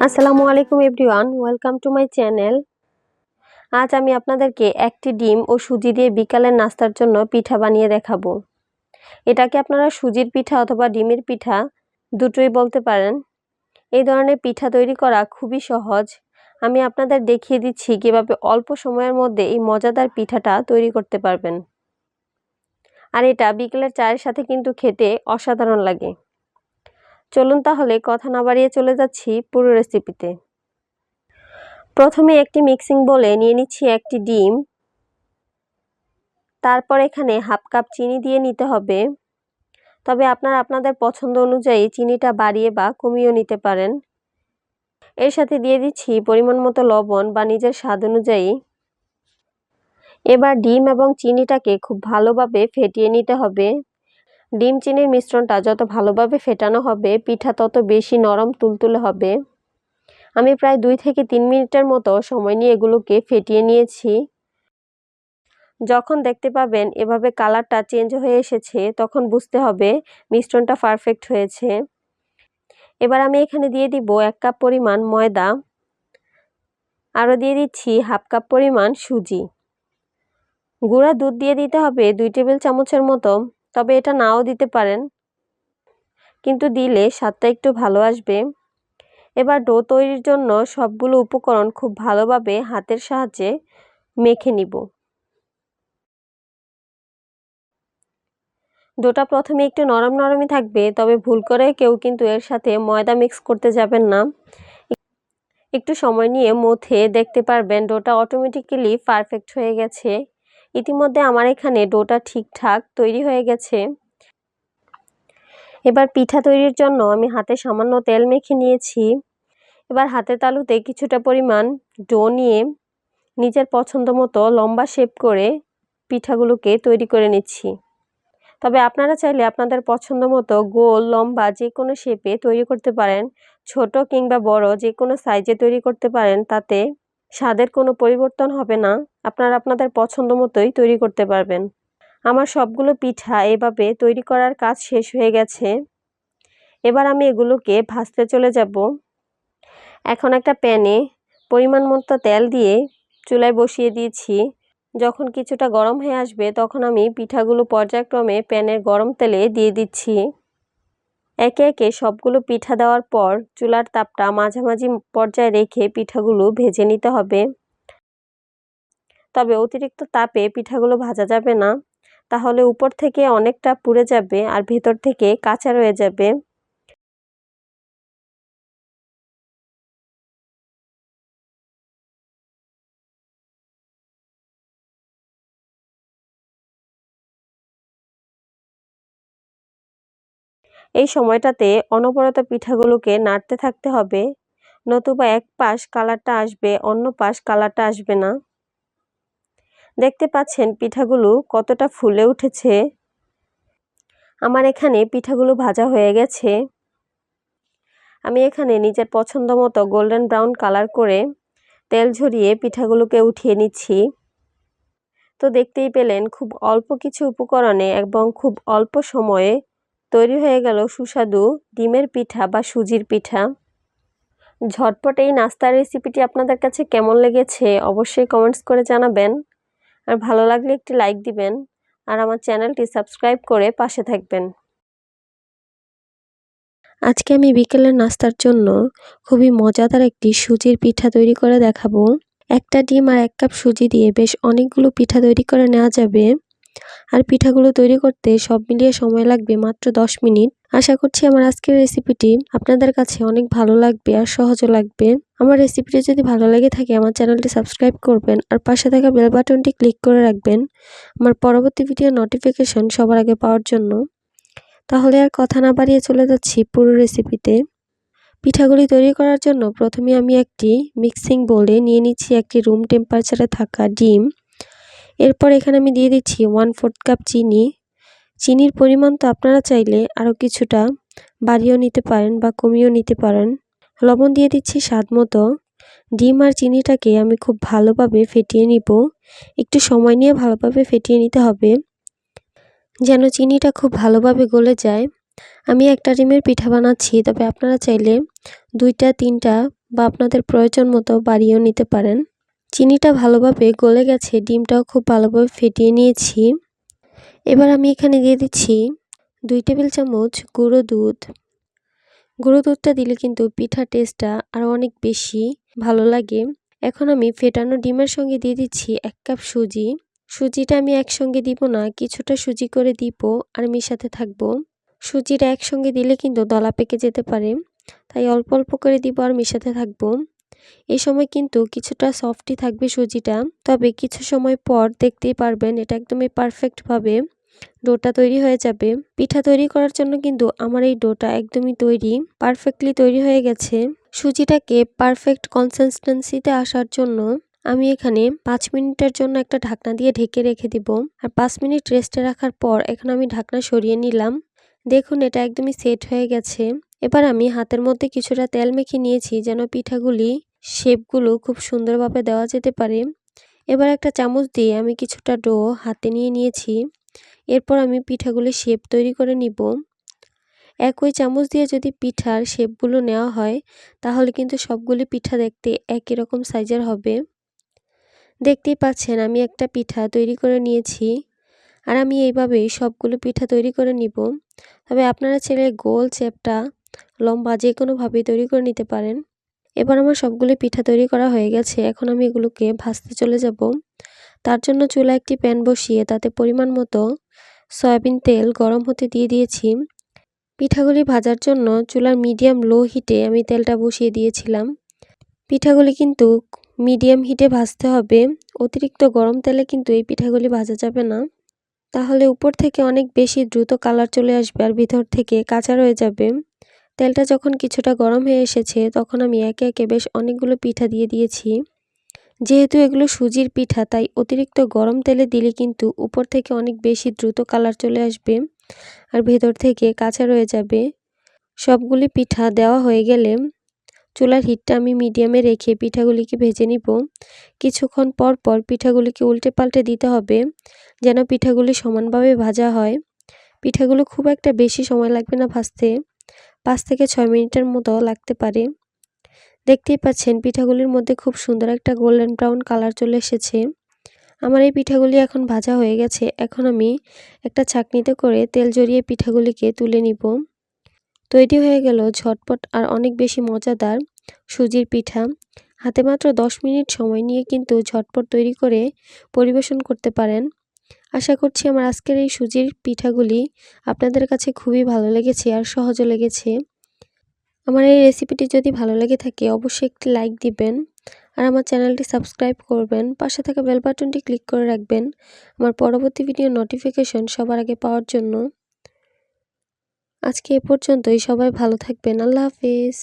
আসসালামু আলাইকুম everyone, welcome to my channel. আজ আমি আপনাদেরকে একটি ডিম ও সুজি দিয়ে বিকালের নাস্তার জন্য পিঠা বানিয়ে দেখাবো। এটাকে আপনারা সুজির পিঠা অথবা ডিমের পিঠা দুটোই বলতে পারেন। এই ধরনের পিঠা তৈরি করা খুবই সহজ। আমি আপনাদের দেখিয়ে দিচ্ছি কিভাবে অল্প সময়ের মধ্যে এই মজাদার পিঠাটা তৈরি করতে পারবেন। আর এটা বিকেলের চায়ের সাথে কিন্তু খেতে অসাধারণ লাগে। চলুন তাহলে কথা না বাড়িয়ে চলে যাচ্ছি পুরো রেসিপিতে। প্রথমে একটি মিক্সিং বোলে নিয়ে নিচ্ছি একটি ডিম, তারপর এখানে হাফ কাপ চিনি দিয়ে নিতে হবে। তবে আপনারা আপনাদের পছন্দ অনুযায়ী চিনিটা বাড়িয়ে বা কমিয়েও নিতে পারেন। এর সাথে দিয়ে দিচ্ছি পরিমাণ মতো লবণ বা নিজের স্বাদ অনুযায়ী। এবার ডিম এবং চিনিটাকে খুব ভালোভাবে ফেটিয়ে নিতে হবে। ডিম চিনির মিশ্রণটা যত ভালোভাবে ফেটানো হবে পিঠা তত বেশি নরম তুলতুলে হবে। আমি প্রায় 2 থেকে 3 মিনিটের মতো সময় নিয়ে এগুলোকে ফেটিয়ে নিয়েছি। যখন দেখতে পাবেন এভাবে কালারটা চেঞ্জ হয়ে এসেছে তখন বুঝতে হবে মিশ্রণটা পারফেক্ট হয়েছে। এবার আমি এখানে দিয়ে দিব 1 কাপ পরিমাণ ময়দা, আরও দিয়ে দিচ্ছি হাফ কাপ পরিমাণ সুজি। গুঁড়া দুধ দিয়ে দিতে হবে 2 টেবিল চামচের মতো, তবে এটা নাও দিতে পারেন, কিন্তু দিলে স্বাদটা একটু ভালো আসবে। এবার ডো তৈরির জন্য সবগুলো উপকরণ খুব ভালোভাবে হাতের সাহায্যে মেখে নিব। ডোটা প্রথমে একটু নরম নরমই থাকবে, তবে ভুল করে কেউ কিন্তু এর সাথে ময়দা মিক্স করতে যাবেন না। একটু সময় নিয়ে মথে দেখতে পারবেন ডোটা অটোমেটিক্যালি পারফেক্ট হয়ে গেছে। ইতিমধ্যে আমার এখানে ডোটা ঠিকঠাক তৈরি হয়ে গেছে। এবার পিঠা তৈরির জন্য আমি হাতে সামান্য তেল মেখে নিয়েছি। এবার হাতের তালুতে কিছুটা পরিমাণ ডো নিয়ে নিজের পছন্দ মতো লম্বা শেপ করে পিঠাগুলোকে তৈরি করে নিচ্ছি। তবে আপনারা চাইলে আপনাদের পছন্দ মতো গোল লম্বা যে কোনো শেপে তৈরি করতে পারেন। ছোট কিংবা বড় যে কোনো সাইজে তৈরি করতে পারেন, তাতে স্বাদের কোনো পরিবর্তন হবে না। আপনারা আপনাদের পছন্দ মতোই তৈরি করতে পারবেন। আমার সবগুলো পিঠা এভাবে তৈরি করার কাজ শেষ হয়ে গেছে। এবার আমি এগুলোকে ভাজতে চলে যাব। এখন একটা প্যানে পরিমাণ মতো তেল দিয়ে চুলায় বসিয়ে দিয়েছি। যখন কিছুটা গরম হয়ে আসবে তখন আমি পিঠাগুলো পর্যায়ক্রমে প্যানের গরম তেলে দিয়ে দিচ্ছি। একে একে সবগুলো পিঠা দেওয়ার পর চুলার তাপটা মাঝামাঝি পর্যায়ে রেখে পিঠাগুলো ভেজে নিতে হবে। তবে অতিরিক্ত তাপে পিঠাগুলো ভাজা যাবে না, তাহলে উপর থেকে অনেকটা পুড়ে যাবে আর ভেতর থেকে কাঁচা রয়ে যাবে। এই সময়টাতে অনবরত পিঠাগুলোকে নাড়তে থাকতে হবে, নতুবা এক পাশ কালারটা আসবে, অন্য পাশ কালারটা আসবে না। দেখতে পাচ্ছেন পিঠাগুলো কতটা ফুলে উঠেছে। আমার এখানে পিঠাগুলো ভাজা হয়ে গেছে। আমি এখানে নিজের পছন্দ মতো গোল্ডেন ব্রাউন কালার করে তেল ঝরিয়ে পিঠাগুলোকে উঠিয়ে নিচ্ছি। তো দেখতেই পেলেন খুব অল্প কিছু উপকরণে এবং খুব অল্প সময়ে তৈরি হয়ে গেল সুস্বাদু ডিমের পিঠা বা সুজির পিঠা। ঝটপট এই নাস্তার রেসিপিটি আপনাদের কাছে কেমন লেগেছে অবশ্যই কমেন্টস করে জানাবেন। আর ভালো লাগলে একটি লাইক দিবেন আর আমার চ্যানেলটি সাবস্ক্রাইব করে পাশে থাকবেন। আজকে আমি বিকেলের নাস্তার জন্য খুবই মজাদার একটি সুজির পিঠা তৈরি করে দেখাবো। একটা ডিম আর 1 কাপ সুজি দিয়ে বেশ অনেকগুলো পিঠা তৈরি করে নেওয়া যাবে। আর পিঠাগুলো তৈরি করতে সব মিলিয়ে সময় লাগবে মাত্র 10 মিনিট। আশা করছি আমার আজকের রেসিপিটি আপনাদের কাছে অনেক ভালো লাগবে আর সহজও লাগবে। আমার রেসিপিটি যদি ভালো লেগে থাকে আমার চ্যানেলটি সাবস্ক্রাইব করবেন আর পাশে থাকা বেল বাটনটি ক্লিক করে রাখবেন আমার পরবর্তী ভিডিও নোটিফিকেশন সবার আগে পাওয়ার জন্য। তাহলে আর কথা না বাড়িয়ে চলে যাচ্ছি পুরো রেসিপিতে। পিঠাগুলি তৈরি করার জন্য প্রথমে আমি একটি মিক্সিং বোলে নিয়ে নিচ্ছি একটি রুম টেম্পারেচারে থাকা ডিম। এরপর এখানে আমি দিয়ে দিচ্ছি 1/4 কাপ চিনি। চিনির পরিমাণ তো আপনারা চাইলে আরও কিছুটা বাড়িয়েও নিতে পারেন বা কমিয়েও নিতে পারেন। লবণ দিয়ে দিচ্ছি স্বাদ মতো। ডিম আর চিনিটাকে আমি খুব ভালোভাবে ফেটিয়ে নিব। একটু সময় নিয়ে ভালোভাবে ফেটিয়ে নিতে হবে যেন চিনিটা খুব ভালোভাবে গলে যায়। আমি একটা ডিমের পিঠা বানাচ্ছি, তবে আপনারা চাইলে 2টা 3টা বা আপনাদের প্রয়োজন মতো বাড়িয়েও নিতে পারেন। চিনিটা ভালোভাবে গলে গেছে, ডিমটাও খুব ভালোভাবে ফেটিয়ে নিয়েছি। এবার আমি এখানে দিয়ে দিচ্ছি 2 টেবিল চামচ গুঁড়ো দুধ। গুঁড়ো দুধটা দিলে কিন্তু পিঠার টেস্টটা আরও অনেক বেশি ভালো লাগে। এখন আমি ফেটানো ডিমের সঙ্গে দিয়ে দিচ্ছি 1 কাপ সুজি। সুজিটা আমি একসঙ্গে দিব না, কিছুটা সুজি করে দিব আর মিশাতে থাকবো। সুজিটা একসঙ্গে দিলে কিন্তু দলা পেকে যেতে পারে, তাই অল্প অল্প করে দিব আর মিশাতে থাকবো। এই সময় কিন্তু কিছুটা সফটই থাকবে সুজিটা, তবে কিছু সময় পর দেখতেই পারবেন এটা একদমই পারফেক্টভাবে ডোটা তৈরি হয়ে যাবে। পিঠা তৈরি করার জন্য কিন্তু আমার এই ডোটা একদমই তৈরি, পারফেক্টলি তৈরি হয়ে গেছে। সুজিটাকে পারফেক্ট কনসিস্টেন্সিতে আসার জন্য আমি এখানে 5 মিনিটের জন্য একটা ঢাকনা দিয়ে ঢেকে রেখে দিব। আর 5 মিনিট রেস্টে রাখার পর এখন আমি ঢাকনা সরিয়ে নিলাম। দেখুন এটা একদমই সেট হয়ে গেছে। এবার আমি হাতের মধ্যে কিছুটা তেল মেখে নিয়েছি যেন পিঠাগুলি শেপগুলো খুব সুন্দরভাবে দেওয়া যেতে পারে। এবার একটা চামচ দিয়ে আমি কিছুটা ডো হাতে নিয়ে নিয়েছি। এরপর আমি পিঠাগুলির শেপ তৈরি করে নিব। একই চামচ দিয়ে যদি পিঠার শেপগুলো নেওয়া হয় তাহলে কিন্তু সবগুলি পিঠা দেখতে একই রকম সাইজের হবে। দেখতেই পাচ্ছেন আমি একটা পিঠা তৈরি করে নিয়েছি আর আমি এইভাবেই সবগুলো পিঠা তৈরি করে নিব। তবে আপনারা চাইলে গোল শেপটা লম্বা যে কোনোভাবেই তৈরি করে নিতে পারেন। এবার আমার সবগুলো পিঠা তৈরি করা হয়ে গেছে। এখন আমি এগুলোকে ভাজতে চলে যাব। তার জন্য চুলায় একটি প্যান বসিয়ে তাতে পরিমাণ মতো সয়াবিন তেল গরম হতে দিয়ে দিয়েছি। পিঠাগুলি ভাজার জন্য চুলার মিডিয়াম লো হিটে আমি তেলটা বসিয়ে দিয়েছিলাম। পিঠাগুলি কিন্তু মিডিয়াম হিটে ভাজতে হবে, অতিরিক্ত গরম তেলে কিন্তু এই পিঠাগুলি ভাজা যাবে না, তাহলে উপর থেকে অনেক বেশি দ্রুত কালার চলে আসবে আর ভিতর থেকে কাঁচা রয়ে যাবে। তেলটা যখন কিছুটা গরম হয়ে এসেছে তখন আমি একে একে বেশ অনেকগুলো পিঠা দিয়ে দিয়েছি। যেহেতু এগুলো সুজির পিঠা তাই অতিরিক্ত গরম তেলে দিলে কিন্তু উপর থেকে অনেক বেশি দ্রুত কালার চলে আসবে আর ভেতর থেকে কাঁচা রয়ে যাবে। সবগুলি পিঠা দেওয়া হয়ে গেলে চুলার হিটটা আমি মিডিয়ামে রেখে পিঠাগুলিকে ভেজে নিব। কিছুক্ষণ পর পর পিঠাগুলিকে উল্টে পাল্টে দিতে হবে যেন পিঠাগুলি সমানভাবে ভাজা হয়। পিঠাগুলো খুব একটা বেশি সময় লাগবে না ভাজতে, 5 থেকে 6 মিনিটের মতো লাগতে পারে। দেখতেই পাচ্ছেন পিঠাগুলির মধ্যে খুব সুন্দর একটা গোল্ডেন ব্রাউন কালার চলে এসেছে। আমার এই পিঠাগুলি এখন ভাজা হয়ে গেছে। এখন আমি একটা ছাঁকনিতে করে তেল ঝরিয়ে পিঠাগুলিকে তুলে নিব। তৈরি হয়ে গেল ঝটপট আর অনেক বেশি মজাদার সুজির পিঠা। হাতে মাত্র 10 মিনিট সময় নিয়ে কিন্তু ঝটপট তৈরি করে পরিবেশন করতে পারেন। আশা করছি আমার আজকের এই সুজির পিঠাগুলি আপনাদের কাছে খুবই ভালো লেগেছে আর সহজও লেগেছে। আমার এই রেসিপিটি যদি ভালো লেগে থাকে অবশ্যই একটি লাইক দিবেন আর আমার চ্যানেলটি সাবস্ক্রাইব করবেন। পাশে থাকা বেল বাটনটি ক্লিক করে রাখবেন আমার পরবর্তী ভিডিও নোটিফিকেশন সবার আগে পাওয়ার জন্য। আজকে এ পর্যন্তই, সবাই ভালো থাকবেন। আল্লাহ হাফেজ।